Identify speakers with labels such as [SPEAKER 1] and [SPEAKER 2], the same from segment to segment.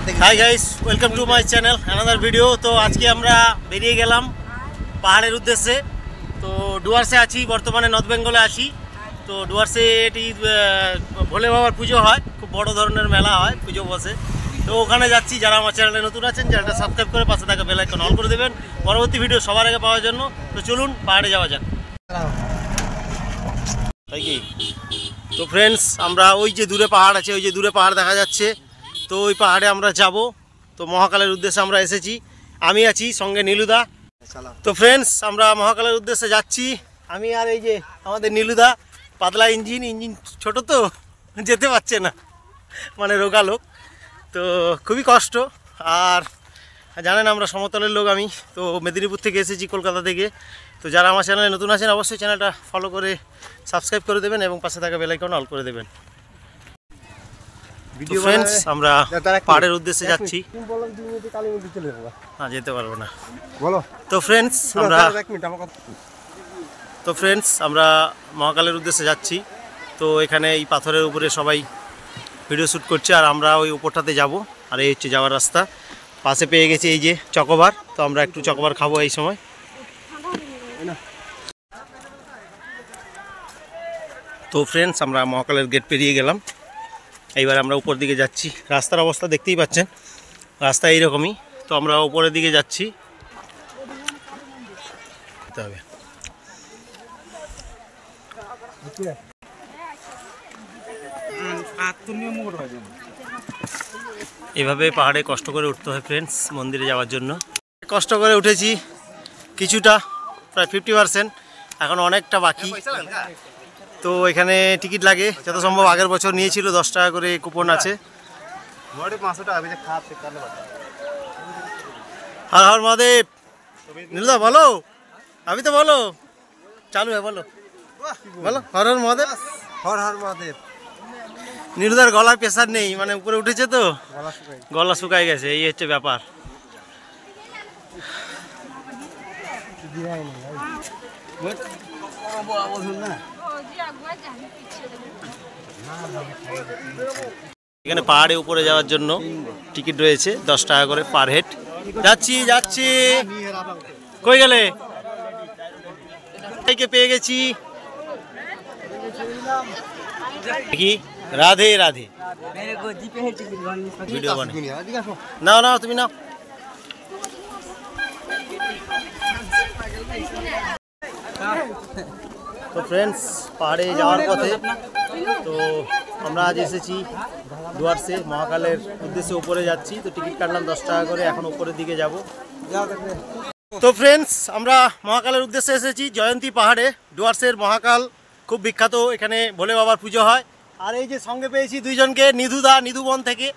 [SPEAKER 1] Hi guys, welcome to my channel another video. তো আজকে আমরা বেরিয়ে গেলাম পাহাড়ের উদ্দেশ্যে। তো ডুয়ার্সে আছি বর্তমানে, নর্থ বেঙ্গলে আছি। তো ডুয়ার্সে এটি ভোলে বাবার পুজো হয়, খুব বড় ধরনের মেলা হয়, পুজো বসে। তো ওখানে যাচ্ছি। যারা আমার চ্যানেলে নতুন আছেন, চ্যানেলটা সাবস্ক্রাইব করে পাশে থাকা বেল আইকন অন করে দেবেন পরবর্তী ভিডিও সবার আগে পাওয়ার জন্য। তো চলুন পাহাড়ে যাওয়া যাক, তাই কি? তো ফ্রেন্ডস, আমরা ওই যে দূরে পাহাড় আছে, ওই যে দূরে পাহাড় দেখা যাচ্ছে, তো ওই পাহাড়ে আমরা যাব। তো মহাকালের উদ্দেশ্যে আমরা এসেছি, আমি আছি সঙ্গে নীলুদা। তো ফ্রেন্ডস, আমরা মহাকালের উদ্দেশ্যে যাচ্ছি, আমি আর এই যে আমাদের নীলুদা। পাতলা ইঞ্জিন ছোট তো যেতে পারছে না, মানে রোগা লোক, তো খুবই কষ্ট। আর জানেন আমরা সমতলের লোক, আমি তো মেদিনীপুর থেকে এসেছি, কলকাতা থেকে। তো যারা আমার চ্যানেলে নতুন আছেন অবশ্যই চ্যানেলটা ফলো করে সাবস্ক্রাইব করে দেবেন এবং পাশে থাকা বেল আইকন অল করে দেবেন। ফ্রেন্ডস, আমরা পাহাড়ের উদ্দেশ্যে যাচ্ছি। হ্যাঁ, যেতে পারবো না। তো ফ্রেন্ডস, আমরা মহাকালের উদ্দেশ্যে যাচ্ছি। তো এখানে এই পাথরের উপরে সবাই ভিডিও শ্যুট করছে, আর আমরা ওই উপরটাতে যাব। আর এই হচ্ছে যাওয়ার রাস্তা। পাশে পেয়ে গেছি এই যে চকোবার, তো আমরা একটু চকোবার খাবো এই সময়। তো ফ্রেন্ডস, আমরা মহাকালের গেট পেরিয়ে গেলাম, এইবার আমরা উপর দিকে যাচ্ছি। রাস্তার অবস্থা দেখতেই পাচ্ছেন, রাস্তা এইরকমই। তো আমরা উপরের দিকে যাচ্ছি। এভাবে পাহাড়ে কষ্ট করে উঠতে হয় ফ্রেন্ডস, মন্দিরে যাওয়ার জন্য। কষ্ট করে উঠেছি কিছুটা, প্রায় 50%, এখন অনেকটা বাকি। তো এখানে টিকিট লাগে, যত সম্ভব আগের বছর নিয়েছিল 10 টাকা করে কুপন আছে। হর হর মহাদেব। নীলদা বলো, আমি তো বলো, চালু হ্যাঁ, বলো বলো হর হর মহাদেব। হর হর মহাদেব। নীলদার গলার প্রেসার নেই, মানে উপরে উঠেছে তো গলা শুকাই গেছে, এই হচ্ছে ব্যাপার। এখানে পাহাড়ে উপরে যাওয়ার জন্য টিকিট রয়েছে 10 টাকা করে পার হেড। যাচ্ছি। কই গেলে? পেয়ে গেছি। কি রাধে রাধে। ভিডিও বানাই, নাও তুমি নাও। তো ফ্রেন্ডস, পাহাড়ে যাওয়ার পথে তো আমরা আজ এসেছি ডুয়ার্সে, মহাকালের উদ্দেশ্যে উপরে যাচ্ছি। তো টিকিট কাটলাম 10 টাকা করে, এখন উপরের দিকে যাব। তো ফ্রেন্ডস, আমরা মহাকালের উদ্দেশ্যে এসেছি জয়ন্তী পাহাড়ে। ডুয়ার্সের মহাকাল খুব বিখ্যাত, এখানে ভোলে বাবার পুজো হয়। আর এই যে সঙ্গে পেয়েছি দুইজনকে, নিধুবন থেকে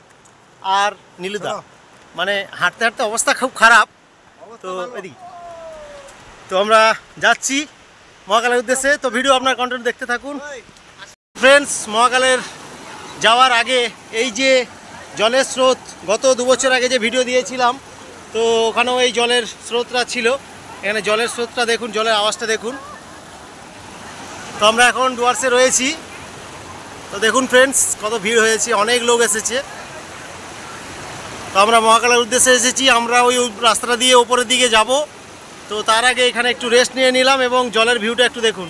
[SPEAKER 1] আর নীলুদা। মানে হাঁটতে হাঁটতে অবস্থা খুব খারাপ। তো এদিকে তো আমরা যাচ্ছি মহাকালের উদ্দেশ্যে। তো ভিডিও আপনার কন্টেন্ট দেখতে থাকুন। ফ্রেন্ডস, মহাকালের যাওয়ার আগে এই যে জলের স্রোত, গত 2 বছর আগে যে ভিডিও দিয়েছিলাম, তো ওখানেও এই জলের স্রোতটা ছিল। এখানে জলের স্রোতটা দেখুন, জলের আওয়াজটা দেখুন। তো আমরা এখন ডুয়ার্সে রয়েছি। তো দেখুন ফ্রেন্ডস, কত ভিড় হয়েছে, অনেক লোক এসেছে। তো আমরা মহাকালের উদ্দেশ্যে এসেছি, আমরা ওই রাস্তাটা দিয়ে উপরের দিকে যাব। তো তার আগে এখানে একটু রেস্ট নিয়ে নিলাম এবং জলের ভিউটা একটু দেখুন।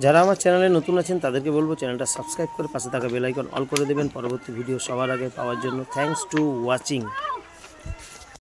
[SPEAKER 1] যারা আমার চ্যানেলে নতুন আছেন তাদেরকে বলবো চ্যানেলটা সাবস্ক্রাইব করে পাশে থাকা বেল আইকন অল করে দেবেন পরবর্তী ভিডিও সবার আগে পাওয়ার জন্য। Thanks to watching.